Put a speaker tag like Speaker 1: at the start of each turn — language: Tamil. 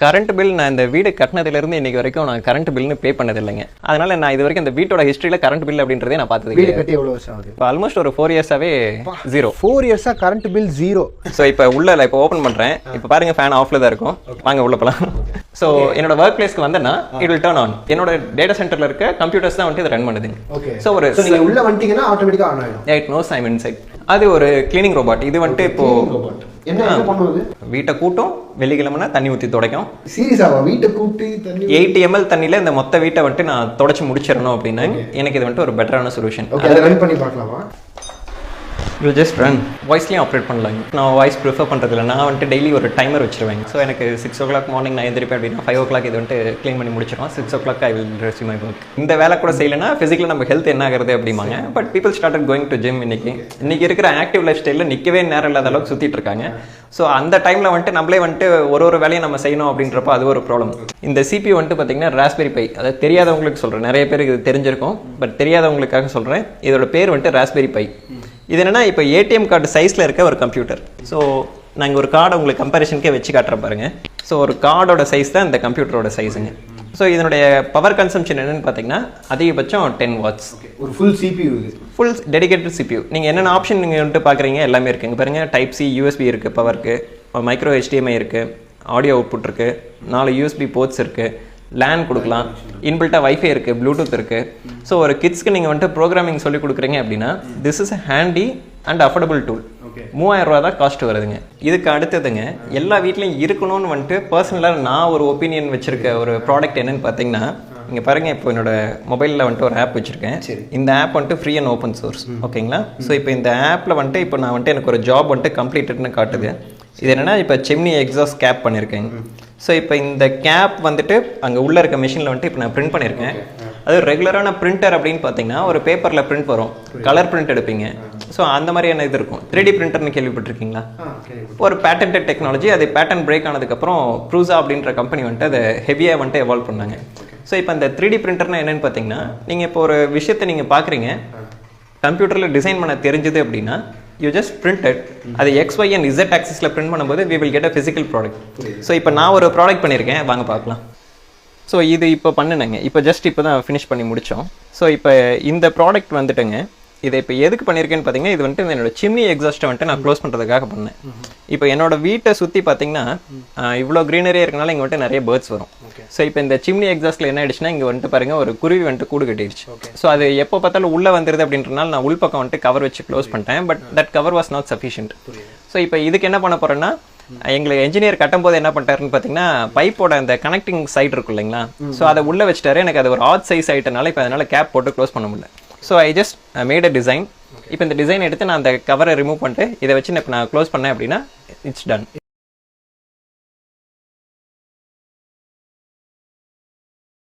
Speaker 1: கரண்ட் பில் நான் இந்த வீடு கட்டினதுலேருந்து இன்னைக்கு வரைக்கும் நான் கரண்ட் பில்னு பே பண்ணது இல்லைங்க. அதனால நான் இது வரைக்கும் இந்த வீட்டோட ஹிஸ்ட்ரியில் கரண்ட் பில் அப்படின்றதே நான் பார்த்தது.
Speaker 2: வீடு கட்டி எவ்வளோ வருஷம் ஆகுது?
Speaker 1: இப்போ ஆல்மோஸ்ட் ஒரு 4 இயர்ஸாகவே ஜீரோ.
Speaker 2: 4 இயர்ஸாக கரண்ட் பில் ஜீரோ.
Speaker 1: ஸோ இப்போ உள்ள இப்போ ஓப்பன் பண்ணுறேன். இப்போ பாருங்க ஃபேன் ஆஃப்ல தான் இருக்கும். வாங்க உள்ள போகலாம். ஸோ என்னோட ஒர்க் பிளேஸ்க்கு வந்தேன்னா இட் வில் டர்ன் ஆன். என்னோட டேட்டா சென்டர்ல இருக்க கம்ப்யூட்டர்ஸ் தான் வந்து இதை ரன் பண்ணுதுங்க.
Speaker 2: ஓகே.
Speaker 1: ஸோ ஒரு
Speaker 2: நீங்க உள்ள வந்துட்டீங்கன்னா ஆட்டோமேட்டிக்கா ஆன் ஆயிடும்.
Speaker 1: It knows I am inside. அது ஒரு கிளீனிங் ரோபோட். இது வந்துட்டு இப்போ
Speaker 2: என்ன பண்ணுது?
Speaker 1: வீட்டை கூட்டும், வெள்ளிக்கிழமைனா தண்ணி ஊற்றி துடைக்கும்.
Speaker 2: சீரியஸாவா? வீட்டை கூட்டி தண்ணி
Speaker 1: 80 ml தண்ணியில் இந்த மொத்த வீட்டை வந்துட்டு நான் தொடச்சி முடிச்சிடணும் அப்படின்னா எனக்கு இது வந்துட்டு ஒரு பெட்டரான சொல்யூஷன்.
Speaker 2: ஓகே, அதை ரன் பண்ணி பார்க்கலாமா?
Speaker 1: You just run. வாய்ஸ்லேயும் ஆப்ரேட் பண்ணலாங்க. நான் வாய்ஸ் ப்ரிஃபர் பண்ணுறதில்ல. நான் வந்துட்டு டெய்லி ஒரு டைமர் வச்சிருவேன். ஸோ எனக்கு 6 o'clock மார்னிங் நான் எந்திரிப்பேன் அப்படின்னா 5 o'clock இது வந்துட்டு க்ளீன் பண்ணி முடிச்சிடும். 6 o'clock I will resume my work. இந்த வேலை கூட செய்யலைன்னா ஃபிசிக்கலாக நம்ம ஹெல்த் என்ன ஆகுறது அப்படிம்பாங்க. But people started going to gym. இன்னைக்கு இருக்கிற ஆக்டிவ் லைஃப் ஸ்டைலில் நிற்கவே நேரம் இல்லாத அளவுக்கு சுற்றிட்டு இருக்காங்க. ஸோ அந்த டைமில் வந்துட்டு நம்மளே வந்துட்டு ஒரு வேலையை நம்ம செய்யணும் அப்படின்றப்போ அது ஒரு ப்ராப்ளம். இந்த சிபியூ வந்துட்டு பார்த்தீங்கன்னா ராஸ்பெரி பை. அதாவது தெரியாதவங்களுக்கு சொல்கிறேன், நிறைய பேருக்கு இது தெரிஞ்சிருக்கும். பட் தெரியாதவங்களுக்காக சொல்கிறேன். இதோட பேர் வந்துட்டு ராஸ்பெரி பை. இது என்னன்னா இப்போ ஏடிஎம் கார்டு சைஸில் இருக்க ஒரு கம்ப்யூட்டர். ஸோ நாங்கள் ஒரு கார்டை உங்களுக்கு கம்பேரிஷனுக்கே வச்சு காட்டுறேன் பாருங்க. ஸோ ஒரு கார்டோட சைஸ் தான் இந்த கம்ப்யூட்டரோட சைஸுங்க. ஸோ இதனுடைய பவர் கன்சம்ஷன் என்னன்னு பார்த்தீங்கன்னா அதிகபட்சம் 10 watts.
Speaker 2: ஒரு full CPU,
Speaker 1: full dedicated CPU. நீங்கள் என்னென்ன ஆப்ஷன் நீங்கள் வந்துட்டு பார்க்குறீங்க எல்லாமே இருக்குங்க பாருங்க. டைப் சி யூஎஸ்பி இருக்குது பவருக்கு, மைக்ரோ HDMI இருக்குது, ஆடியோ அவுட்புட் இருக்குது, 4 USB போர்ட்ஸ் இருக்குது, லேன் கொடுக்கலாம், இன்பில்ட்டாக வைஃபை இருக்குது, ப்ளூடூத் இருக்குது. ஸோ ஒரு கிட்ஸ்க்கு நீங்கள் வந்துட்டு ப்ரோக்ராமிங் சொல்லி கொடுக்குறீங்க அப்படின்னா this is handy and affordable tool. 3000 ரூபா தான் காஸ்ட் வருதுங்க. இதுக்கு அடுத்ததுங்க எல்லா வீட்லையும் இருக்கணும்னு வந்துட்டு பர்சனலாக நான் ஒரு ஒப்பீனியன் வச்சுருக்க ஒரு ப்ராடக்ட் என்னன்னு பார்த்தீங்கன்னா இங்கே பாருங்கள். இப்போ என்னோட மொபைலில் வந்துட்டு ஒரு ஆப் வச்சுருக்கேன். இந்த ஆப் வந்துட்டு ஃப்ரீ அண்ட் ஓப்பன் சோர்ஸ். ஓகேங்களா? ஸோ இப்போ இந்த ஆப்பில் வந்துட்டு இப்போ நான் வந்துட்டு எனக்கு ஒரு ஜாப் வந்துட்டு கம்ப்ளீட்டட்னு காட்டுது. இது என்னென்னா இப்போ செம்னி எக்ஸாஸ்ட் கேப் பண்ணியிருக்கேன். ஸோ இப்போ இந்த கேப் வந்துட்டு அங்கே உள்ளே இருக்க மிஷினில் வந்துட்டு இப்போ நான் பிரிண்ட் பண்ணியிருக்கேன். அது ரெகுலரான பிரிண்டர் அப்படின்னு பார்த்தீங்கன்னா ஒரு பேப்பரில் பிரிண்ட் வரும், கலர் பிரிண்ட் எடுப்பீங்க. ஸோ அந்த மாதிரியான இது இருக்கும். 3D பிரிண்டர்னு கேள்விப்பட்டிருக்கீங்களா? ஒரு பேட்டன்ட் டெக்னாலஜி. அது பேட்டன் பிரேக் ஆனதுக்கப்புறம் ப்ரூசா அப்படின்ற கம்பெனி வந்துட்டு அதை ஹெவியாக வந்துட்டு எவால்வ் பண்ணாங்க. ஸோ இப்போ இந்த 3D பிரிண்டர்னா என்னென்னு பார்த்தீங்கன்னா நீங்கள் இப்போ ஒரு விஷயத்தை நீங்கள் பார்க்குறீங்க, கம்ப்யூட்டரில் டிசைன் பண்ண தெரிஞ்சது அப்படின்னா யூ ஜஸ்ட் பிரிண்டட். அது XY and Z ஆக்சிஸில் பிரிண்ட் பண்ணும்போது we will get a physical product. So இப்போ நான் ஒரு ப்ராடக்ட் பண்ணியிருக்கேன், வாங்க பார்க்கலாம். ஸோ இது இப்போ பண்ணுனேங்க. இப்போ ஜஸ்ட் இப்போ தான் ஃபினிஷ் பண்ணி முடித்தோம். ஸோ இப்போ இந்த ப்ராடக்ட் வந்துட்டுங்க இதை இப்போ எதுக்கு பண்ணியிருக்கேன்னு பார்த்தீங்கன்னா இது வந்துட்டு என்னோட சிம்னி எக்ஸாஸ்ட்டை வந்துட்டு நான் க்ளோஸ் பண்ணுறதுக்காக பண்ணேன். இப்போ என்னோட வீட்டை சுற்றி பார்த்தீங்கன்னா இவ்வளோ க்ரீனரியாக இருக்கனால இங்கே வந்துட்டு நிறைய பேர்ட்ஸ் வரும். ஸோ இப்போ இந்த சிம்னி எக்ஸாஸ்ட்டில் என்ன ஆயிடுச்சுன்னா இங்கே வந்துட்டு பாருங்க ஒரு குருவி வந்துட்டு கூடு கட்டிடுச்சு. ஸோ அது எப்போ பார்த்தாலும் உள்ளே வந்துடுது அப்படின்றனால நான் உள் பக்கம் வந்துட்டு கவர் வச்சு க்ளோஸ் பண்ணிட்டேன். But that cover was not sufficient. So இப்போ இதுக்கு என்ன பண்ண போகிறேன்னா எங்களுக்கு என்ஜினியர் கட்டும் போது என்ன பண்ணிட்டாருன்னு பார்த்தீங்கன்னா பைப்போட அந்த கனெக்டிங் சைட் இருக்கும் இல்லைங்களா? ஸோ அதை உள்ளே வச்சுட்டாரு. எனக்கு அது ஒரு ஆட் சைஸ் ஆகிட்டனால இப்போ அதனால் கேப் போட்டு க்ளோஸ் பண்ண முடியல. So I just made a design. இப்போ இந்த டிசைன் எடுத்து நான் அந்த கவரை ரிமூவ் பண்ணிட்டு இதை வச்சு இப்போ நான் க்ளோஸ் பண்ணேன் அப்படின்னா இட்ஸ் டன்.